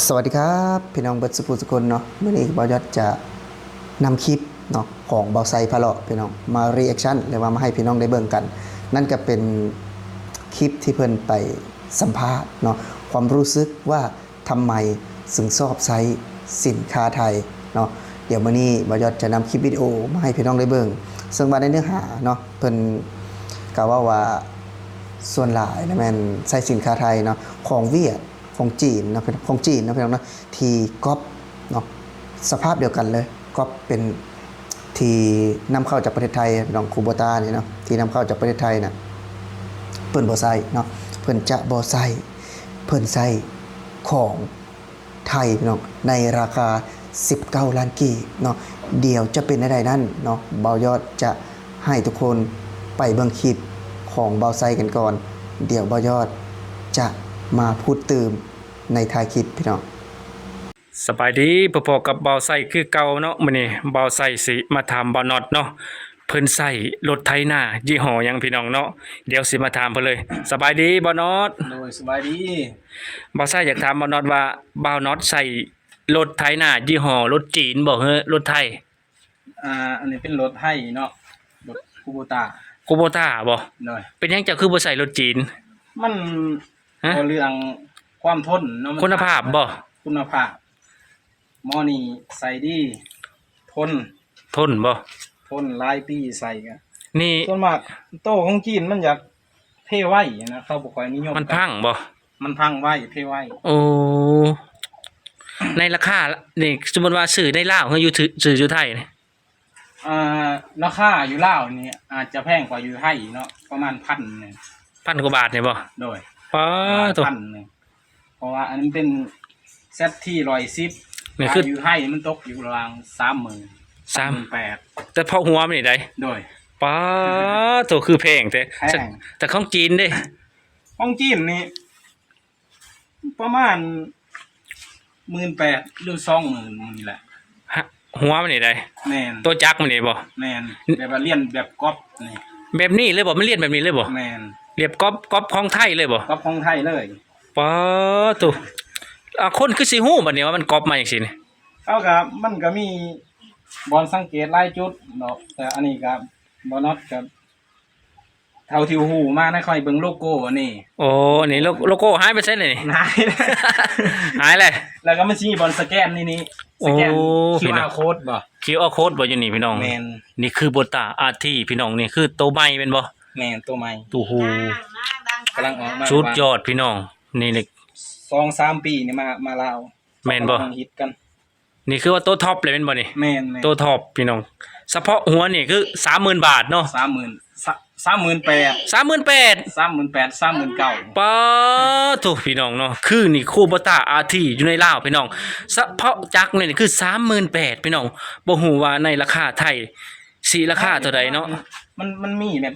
สวัสดีครับพี่น้องเบิร์ดสุภุสุคนเนาะเมื่อนี้บ่าวยอดจะนำคลิปเนาะของเบาไซพะเลาะพี่น้องมารีแอคชั่นหรือว่ามาให้พี่น้องได้เบิ่งกันนั่นก็เป็นคลิปที่เพิ่นไปสัมภาษณ์เนาะความรู้สึกว่าทำไมถึงชอบใช้สินค้าไทยเนาะเดี๋ยวมื้อนี้บ่าวยอดจะนำคลิปวิดีโอมาให้พี่น้องได้เบิ่งซึ่งว่าในเนื้อหาเนาะเพิ่นกล่าวว่าส่วนหลายนะแม่นใช้สินค้าไทยเนาะของเวียดของจีนนะของจีนนะพี่น้องนะที่ก๊อปเนาะสภาพเดียวกันเลยก๊อปเป็นที่นำเข้าจากประเทศไทยพี่น้องคูโบต้านี่เนาะที่นำเข้าจากประเทศไทยน่ะเพิ่นบ่ใส่เนาะเพิ่นจะบ่ใส่เพิ่นใส่ของไทยพี่น้องในราคา19ล้านกีบเนาะเดี๋ยวจะเป็นใดนั้นเนาะเบายอดจะให้ทุกคนไปเบิ่งคลิปของเบาไซกันก่อนเดี๋ยวเบายอดจะมาพูดตื่มในท้ายคลิปพี่น้องสบายดีพอๆกับเบาไส้คือเก่าเนาะมื้อนี้เบาไส้สิมาถามบ่าวน็อตเนาะเพิ่นใส่รถไถนายี่ห้อหยังพี่น้องเนาะเดี๋ยวสิมาถามเพิ่นเลยสบายดีบ่าวน็อตโดยสบายดีเบาไส้อยากถามบ่าวน็อตว่าบ่าวน็อตใส่รถไถนายี่ห้อรถจีนบ่เฮ้อรถไทยอันนี้เป็นรถไทยเนาะรถคูโบต้าคูโบต้าบ่โดยเป็นหยังเจ้าคือบ่ใส่รถจีนมันบ่เรื่องความทนเนาะคุณภาพบ่คุณภาพหม้อนี่ใส่ดีทนบ่ทนหลายปีใส่ก็นี่ส่วนมากโต้ของจีนมันอยากเพ่ไว้นะเขาบ่ค่อยนิยมมันพังบ่มันพังไว้เพ่ไว้โอ้ในราคานี่สมมุติว่าซื้อในลาวเฮาอยู่ซื้ออยู่ไทยนี่ราคาอยู่ลาวนี่อาจจะแพงกว่าอยู่ไทยเนาะประมาณ1,000นึง1,000 กว่าบาทนี่บ่โดยป๊าตัว 1,000นึงเพราะว่าอันนั้นเป็นเซตที่110นี่คืออยู่ไทยมันตกอยู่ประมาณ38,000แต่พอหัวมันนี่ได้โดยป๊าตัวคือแพงแต่ของจีนเด้ของจีนนี่ประมาณ18,000หรือ20,000นี่แหละหัวมันนี่ได้แม่นตัวจักรมันนี่บ่แม่นแบบว่าเลียนแบบก๊อปนี่แบบนี้เลยบ่มันเรียนแบบนี้เลยบ่แม่นเรียบก๊อปของไทยเลยบ่ก๊อปของไทยเลยป๊าตัวคนคือสิฮู้บัดนี้ว่ามันก๊อปมาจังซี่นี่เอาก็มันก็มีบอลสังเกตหลายจุดเนาะแต่อันนี้ก็บ่น็อตก็เท่าที่ฮู้มานะค่อยเบิ่งโลโก้อันนี้โอ้นี่โลโก้หายไปไสเลยนี่หายเลยแล้วก็มันสิมีบอลสแกนนี่สแกน QR code บ่ QR code บ่อยู่นี่พี่น้องแม่นนี่คือโบต้าอาร์ทีพี่น้องนี่คือตัวใหม่แม่นบ่แม่นตัวใหม่ตู้ฮูกำลังออกมาสุดยอดพี่น้องนี่เลย 2-3 ปีนี่มาลาวแม่นบ่ฮิตกันนี่คือว่าตัวท็อปเลยแม่นบ่นี่แม่นตัวท็อปพี่น้องเฉพาะหัวนี่คือ 30,000 บาทเนาะ38,000 ป๊าโถพี่น้องเนาะคือนี่คูโบต้าอาร์ทีอยู่ในลาวพี่น้องเฉพาะจักรนี่คือ 38,000 พี่น้องบ่ฮู้ว่าในราคาไทยสิราคาเท่าใดเนาะมันมีแบบ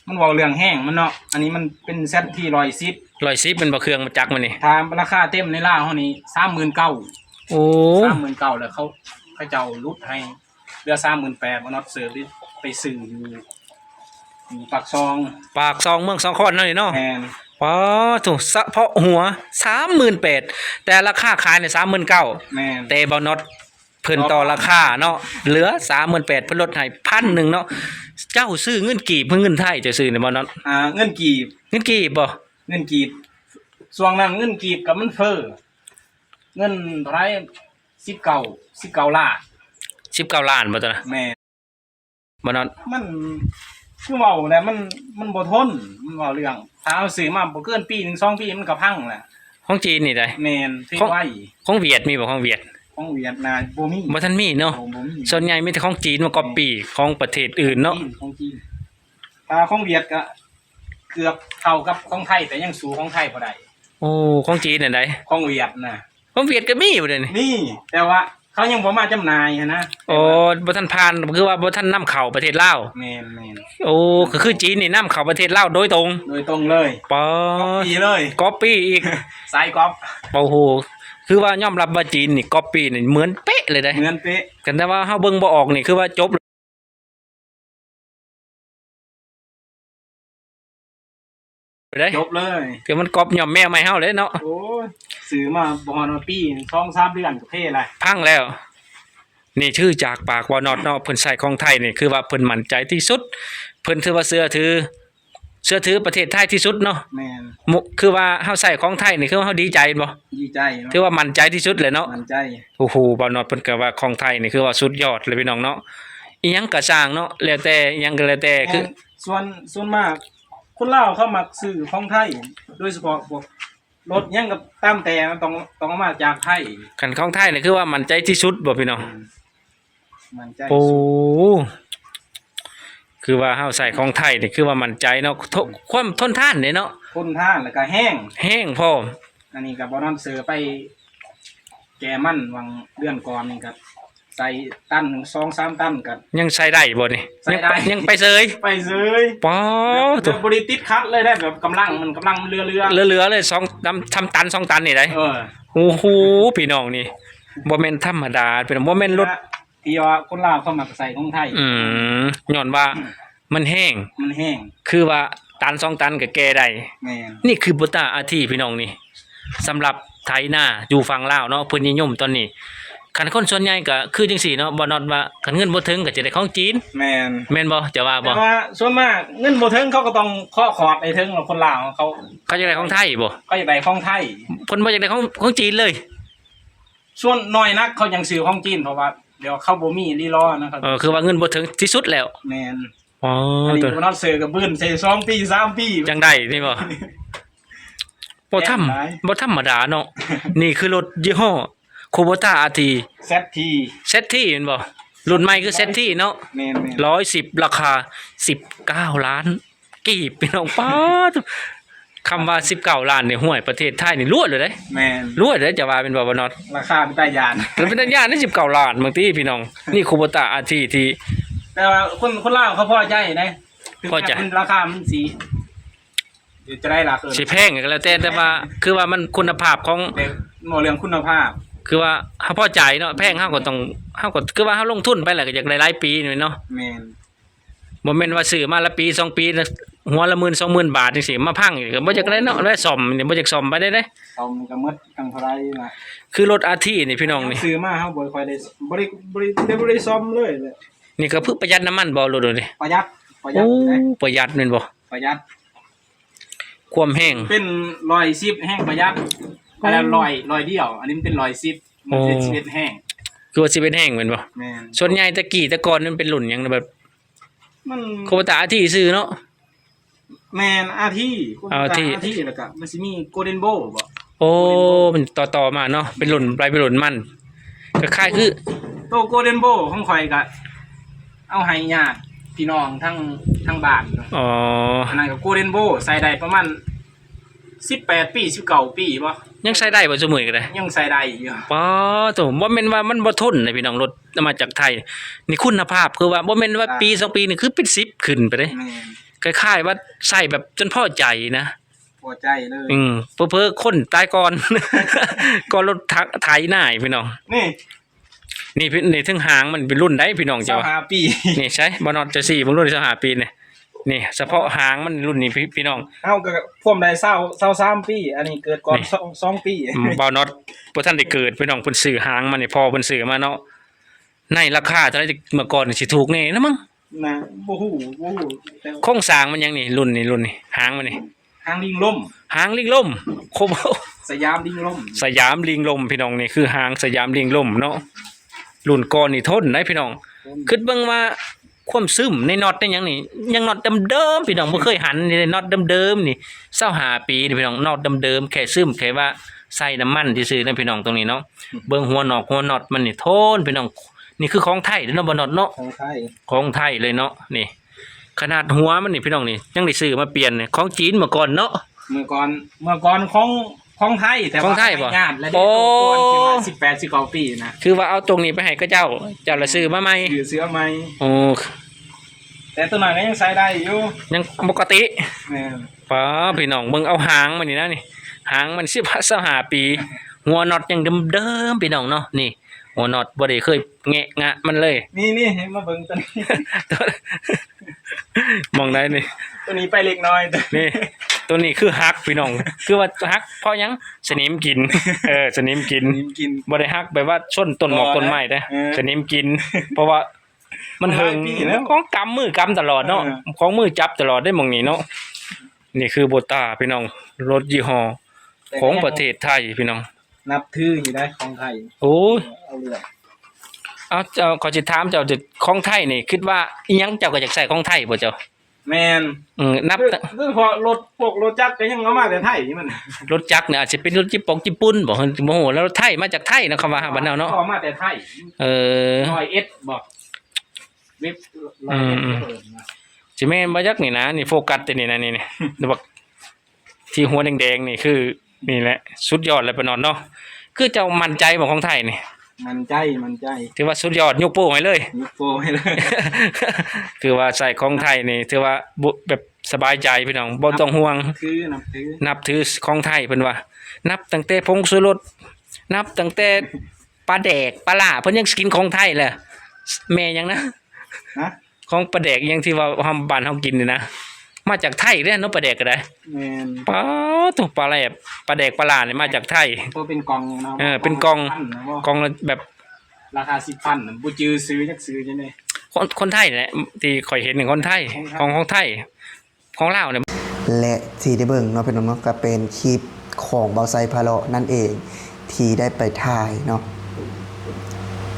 มันเว้าเรื่องแห้งมันเนาะอันนี้มันเป็นเซตที่110เป็นบ่เครื่องมาจักรมันนี่ถ้าราคาเต็มในลาวเฮานี่39,000โอ้39,000แล้วเขาเจ้าลดให้เหลือ38,000บ่น็อตเสิร์ฟไปซื้ออยู่ปากซองเมืองสองคอนนั่นนี่เนาะแม่นป๊าโถเฉพาะหัว 38,000แต่ราคาขายเนี่ย39,000แม่นแต่บ่น็อตเพิ่นต่อราคาเนาะเหลือ 38,000 เพิ่นลดให้1,000เนาะเจ้าซื้อเงินกีบเพิ่นเงินไทยจะซื้อเนี่ยบ่น็อตเงินกีบบ่เงินกีบช่วงนั้นเงินกีบกับมันเฟ้อเงินเท่าไหร่19ล้าน19ล้านบ่ตอนน่ะแม่บ่น็อตมันคือเว้าแหละมันบ่ทนมันเว้าเรื่องถ้าเอาซื้อมาบ่เกินปี1 2ปีมันก็พังแหละของจีนนี่ได้แม่นเทไว้ของเวียดมีบ่ของเวียดน่ะบ่มีบ่ทันมีเนาะส่วนใหญ่มีแต่ของจีนมาก๊อปปี้ของประเทศอื่นเนาะของจีนถ้าของเวียดก็เกือบเท่ากับของไทยแต่ยังสู้ของไทยบ่ได้โอ้ของจีนนั่นได้ของเวียดน่ะของเวียดก็มีอยู่เด้นี่นี่แต่ว่าเขายังบ่มาจำหน่ายนะโอ้บ่ทันผ่านคือว่าบ่ทันนำเข้าประเทศลาวแม่นโอ้ก็คือจีนนี่นำเข้าประเทศลาวโดยตรงเลยป๊าก๊อปปี้อีกสายก๊อปโอ้โหคือว่ายอมรับว่าจีนนี่ก๊อปปี้นี่เหมือนเป๊ะเลยเด้เหมือนเป๊ะกันแต่ว่าเฮาเบิ่งบ่ออกนี่คือว่าจบ ได้ จบเลย คือมันกอบย่อมแมวไม่เฮาเลยเนาะ โอ้ยซื้อมาบ่ฮอดว่าปี2-3 เดือนก็เท่เลย พังแล้ว นี่ชื่อจากปากวานอดเนาะเพิ่นใส่ของไทยนี่คือว่าเพิ่นมั่นใจที่สุดเพิ่นถือว่าเสื้อถือประเทศไทยที่สุดเนาะ แม่น คือว่าเฮาใส่ของไทยนี่คือว่าเฮาดีใจบ่ ดีใจเนาะ ถือว่ามั่นใจที่สุดเลยเนาะ มั่นใจ โอ้โหบ่นอดเพิ่นก็ว่าของไทยนี่คือว่าสุดยอดเลยพี่น้องเนาะอีหยังก็สร้างเนาะแล้วแต่อีหยังก็แล้วแต่คือ ส่วนมากคนลาวเขามักซื้อของไทยโดยเฉพาะพวกรถยังกับตามแต่มันต้องเอามาจากไทย คันของไทยนี่คือว่ามั่นใจที่สุดบ่พี่น้อง มั่นใจ โอ้ สุด คือว่าเฮาใส่ของไทยนี่คือว่ามั่นใจเนาะความทนทานนี่เนาะ คนท่านแล้วก็แห้ง แห้งพร้อม อันนี้ก็บ่นำเสือไปแกมันวังเดือนก่อนนี่ครับใส่ตัน2-3 ตันก็ ยังใส่ได้บ่นี่ ใส่ได้ ยังไปเสย ไปเลย ป๊อ ตั ตัว วบริติดคัดเลยได้แบบกำลังมันเรือ เหลือๆเลยทำตัน2 ตันนี่ได้ เออ โอ้โหพี่น้องนี่บ่แม่นธรรมดาเป็นบ่แม่นรถ ที่ว่าคนลาวเขามักใส่ของไทย ย้อนว่ามันแห้ง มันแห้ง คือว่าตัน2 ตันก็แก้ได้ แม่น นี่คือบุตรอาทีพี่น้องนี่สำหรับไถนาอยู่ฝั่งลาวเนาะเพิ่นนิยมตอนนี้คันคนส่วนใหญ่ก็คือจังซี่เนาะบ่นอดว่าคันเงินบ่ถึงก็จะได้ของจีน แม่น แม่นบ่จะว่าบ่ แต่ว่าส่วนมากเงินบ่ถึงเขาก็ต้องเคาะขอดไอ้ถึงของคนลาวเขา เขาจะได้ของไทยบ่ ก็อยากได้ของไทย เพิ่นบ่อยากได้ของจีนเลย ส่วนน้อยนักเขายังซื้อของจีนเพราะว่าเดี๋ยวเขาบ่มีรีรอนะครับ คือว่าเงินบ่ถึงที่สุดแล้ว แม่น อ๋อ อันนี้ ตัว บ่นอนเสือกับบื้นใส่2 ปี 3 ปี จังได้นี่บ่บ่ธรรม แม่นหลาย บ่ธรรมดาเนาะนี่คือรถยี่ห้อ Kubota RT เซตที เซตที่แม่นบ่รุ่นใหม่คือเซตที่เนาะ แม่น 110ราคา19 ล้านกีบพี่น้องป๊าดคำว่า19 ล้านนี่ห่วยประเทศไทยนี่รวยเลยเด้ แม่น รวยเลยจะว่าเป็นบ่บ่นอด ราคาเป็นตายาน แล้วเป็นตัญญานี่19 ล้านบางทีพี่น้องนี่คูโบตาอาทีที่ แต่ว่าคนลาวเขาพอใจนะถึง พอใจ แม้มันราคามันสีเดี๋ยวจะได้ราคา สิแพงก็แล้วแต่ว่าคือว่ามันคุณภาพของ แต่หมอเรื่องคุณภาพ คือว่าเฮาพอใจเนาะแพงเฮาก็ต้องเฮาก็คือว่าเฮาลงทุนไปแล้วก็อยากได้หลายปีนี่เนาะ แม่น บ่แม่นว่าซื้อมาละปี2ปีแล้วหัวละ10,000 20,000 บาทจังซี่มาพังอีกก็บ่จักได้เนาะได้ซ่อมนี่บ่จักซ่อมไปได้เด้ เอามันก็หมดกังเท่าไหรนะ คือรถอาทีนี่พี่น้องนี่ ซื้อมาเฮาบ่ค่อยได้บ่ได้ซ่อมเลยแหละ นี่ก็เพิ่งประหยัดน้ำมันบ่รถนี่ ประหยัด โอ้ นะ ประหยัดแม่นบ่ ประหยัด ความแห้ง เป็น110แห้งประหยัดอันนั้น100เดียว อันนี้มันเป็น110มันเป็น11แห้ง คือว่าสิเป็นแห้งแม่นบ่ แม่น ส่วนใหญ่ตะกี้แต่ก่อนมันเป็นรุ่นหยังแบบ มัน โคโบตาอาทีซื้อเนาะ แม่นอาที่ อาที่ แล้วก็มันสิมีโกลเด้นโบบ่ โอ้มันต่อมาเนาะเป็นหล่นปลายเป็นหล่นมันก็คล้ายคือ โตโกลเด้นโบของข่อยก็เอาให้ญาติพี่น้องทั้งบ้านเนาะ อ๋อ อันนั้นก็โกลเด้นโบใส่ได้ประมาณ18 ปี19 ปีบ่ ยังใช้ได้บ่ซุมื้อก็ได้ ยังใส่ได้อยู่ ป๋อตัวบ่แม่นว่ามันบ่ทนนะพี่น้องรถมาจากไทย นี่คุณภาพคือว่าบ่แม่นว่าปี2ปีนี่คือเป็น10ขึ้นไปเด้ แม่น คล้ายๆว่าใช้แบบจนพอใจนะ พอใจเลย เพ้อๆคนตายก่อน ก่อนรถไถหน้าอีกพี่น้อง นี่ นี่นี่ถึงหางมันเป็นรุ่นใดพี่น้องจ้ะวะ 25 ปี นี่ใช่บ่นอนจะ4บ่รุ่น25ปีนี่นี่เฉพาะหางมันรุ่นนี้พี่น้อง เอาก็พวมได้23ปี อันนี้เกิดก่อน2 ปี บ่น็อตบ่ทันได้เกิดพี่น้องเพิ่นซื้อหางมันนี่พอเพิ่นซื้อมาเนาะในราคาเท่าไหร่เมื่อก่อนนี่สิถูกแน่นะมั้ง นะบ่ฮู้แต่ โครงสร้างมันยังนี่รุ่นนี่หางมันนี่ ทางลิงล่ม หางลิงลมโคบ สยามลิงล่ม สยามลิงลมพี่น้องนี่คือหางสยามลิงลมเนาะรุ่นก่อนนี่ทนได้พี่น้องคิดเบิ่งว่าความซึมในน็อตในหยังนี่ยังน็อตเดิมๆพี่น้องบ่เคยหันนี่น็อตเดิมๆนี่25ปีนี่พี่น้องน็อตเดิมๆแค่ซึมแค่ว่าใส่น้ำมันซื่อๆนะพี่น้องตรงนี้เนาะเบิ่งหัวน็อตมันนี่ทนพี่น้องนี่คือของไทยเด้อเนาะบ่น็อตเนาะ ของไทย ของไทยเลยเนาะนี่ ขนาดหัวมันนี่พี่น้องนี่ยังได้ซื้อมาเปลี่ยนนี่ของจีนเมื่อก่อนเนาะ เมื่อก่อนของไทยแต่ ของ ว่า ไทยบ่ ญาติและ โอ้ ที่ตัวที่ว่า18 19 ปีนะ คือว่าเอาตรงนี้ไปให้ก็เจ้าละซื้อมาใหม่ ถือเสื้อไหม โอ้ แต่ตัวนั้นก็ยังใส่ได้อยู่ ยังปกติ แม่น ป้าพี่น้องเบิ่งเอาหางมันนี่นะนี่หางมัน15 ปี หัวน็อตยังเดิมๆพี่น้องเนาะนี่ หัวน็อตบ่ได้เคยแงะงะมันเลย นี่ให้มาเบิ่งตัวนี้ มองได้นี่ ตัวนี้ไปเล็กน้อย นี่ ตัวนี้คือฮักพี่น้อง คือว่าฮักเพราะหยังสนิมกิน สนิมกิน นิ่มกิน บ่ได้ฮักแบบว่าชนต้นหมอกต้นไม้เด้อ เออ สนิมกิน เพราะว่ามันเหิง หลายปีแล้ว ของกำมือกำตลอดเนาะ เออ ของมือจับตลอดได้หมองนี้เนาะนี่คือโบต้าพี่น้องรถยี่ห้อของประเทศไทยพี่น้อง นับถืออยู่ได้ของไทย โอ้ย เอาเรื่อง เอาเจ้าขอสิถามเจ้าจะของไทยนี่คิดว่าอิหยังเจ้าก็อยากใส่ของไทยบ่เจ้า แมน นับ คือพอรถพวกรถจักรก็ยังเอามาแต่ไทยนี่มัน รถจักรเนี่ยอาจจะเป็นรถญี่ปุ่นบ่โมโหแล้วรถไทยมาจากไทยนะคำว่าบ้านเราเนาะ เอามาแต่ไทย เออ 100S บอกเว็บ อืม สิแม่นบ่จักนี่นะนี่โฟกัสตัวนี่นะนี่นี่บักที่หัวแดงๆนี่คือนี่แหละสุดยอดเลยปะนอนเนาะคือเจ้ามั่นใจบ่ของไทยนี่ มันใจ ถือว่าสุดยอดยกโป้ให้เลย ยุคโปรให้เลย คือว่าใส่ของไทยนี่ถือว่าบ่แบบสบายใจพี่น้องบ่ต้องห่วง คือนับถือ นับถือของไทยเพิ่นว่า นับตั้งแต่ผงชูรสนับตั้งแต่ปลาแดกปลาล่าเพิ่นยังกินของไทยแหละแม่ยังนะ นะ ของปลาแดกยังที่ว่าเฮาบ้านเฮากินนี่นะมาจากไทยเด้อเนาะปลาแดกก็ได้ แมน ปลาตุปลาแลบปลาแดกปลาล่านี่มาจากไทย ตัวเป็นกล่องนะ เป็นกล่อง พันนะบ่ กองละแบบ ราคา10,000น่ะบ่จือซื้อจักซื้อจังได๋ คนไทยแหละที่ข่อยเห็นเป็นคนไทยของไทยของลาวเนี่ย และที่ได้เบิ่งเนาะพี่น้องเนาะก็เป็นคลิปของเบาไซพาเลาะนั่นเองที่ได้ไปถ่ายเนาะ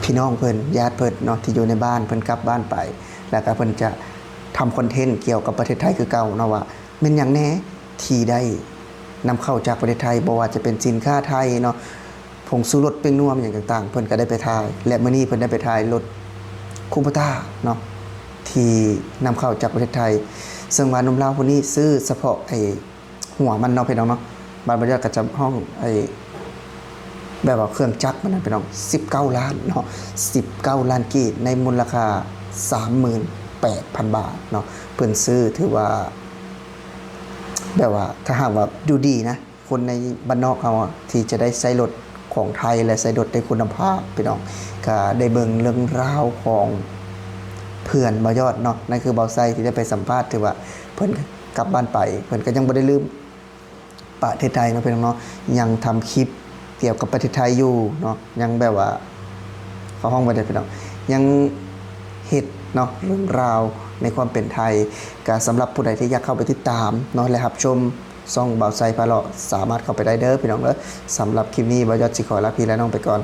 พี่น้องเพิ่นญาติเพิ่นเนาะที่อยู่ในบ้านเพิ่นกลับบ้านไป แล้วก็เพิ่นจะทำคอนเทนต์เกี่ยวกับประเทศไทยคือเก่าเนาะว่าแม่นหยังแน่ที่ได้นำเข้าจากประเทศไทยบ่ว่าจะเป็นสินค้าไทยเนาะผงชูรสเป็นนัวอย่างต่างๆเพิ่นก็ได้ไปถ่าย และมื้อนี้เพิ่นได้ไปถ่ายรถคูปต้าเนาะที่นำเข้าจากประเทศไทย ซึ่งว่าหนุ่มลาวคนนี้ซื้อเฉพาะไอ้หัวมันเนาะพี่น้องเนาะบานบรรยากาศจะห้องไอ้แบบว่าเครื่องจักรมันนะพี่น้อง19 ล้านเนาะ19 ล้านกีบในมูลค่า 38,000 บาทเนาะเพิ่นซื้อถือว่าแบบว่าถ้าหากว่าดูดีนะคนในบ้านนอกเขาอะที่จะได้ใช้รถของไทยและใช้รถได้คุณภาพพี่น้องก็ได้เบิ่งเรื่องราวของเพื่อนบ่ยอดเนาะนั่นคือเบาไซที่ได้ไปสัมภาษณ์ถือว่าเพิ่นกลับบ้านไปเพิ่นก็ยังบ่ได้ลืมประเทศไทยเนาะพี่น้องเนาะยังทำคลิปเกี่ยวกับประเทศไทยอยู่เนาะยังแบบว่าเข้าห้องบ่ได้พี่น้องยังเฮ็ดเนาะเรื่องราวในความเป็นไทยก็สำหรับผู้ใดที่อยากเข้าไปติดตามเนาะและรับชมซ่องเบาไซพาเลาะสามารถเข้าไปได้เด้อพี่น้องเด้อสำหรับคลิปนี้บ่ยอดสิขอลาพี่และน้องไปก่อน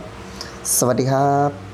สวัสดีครับ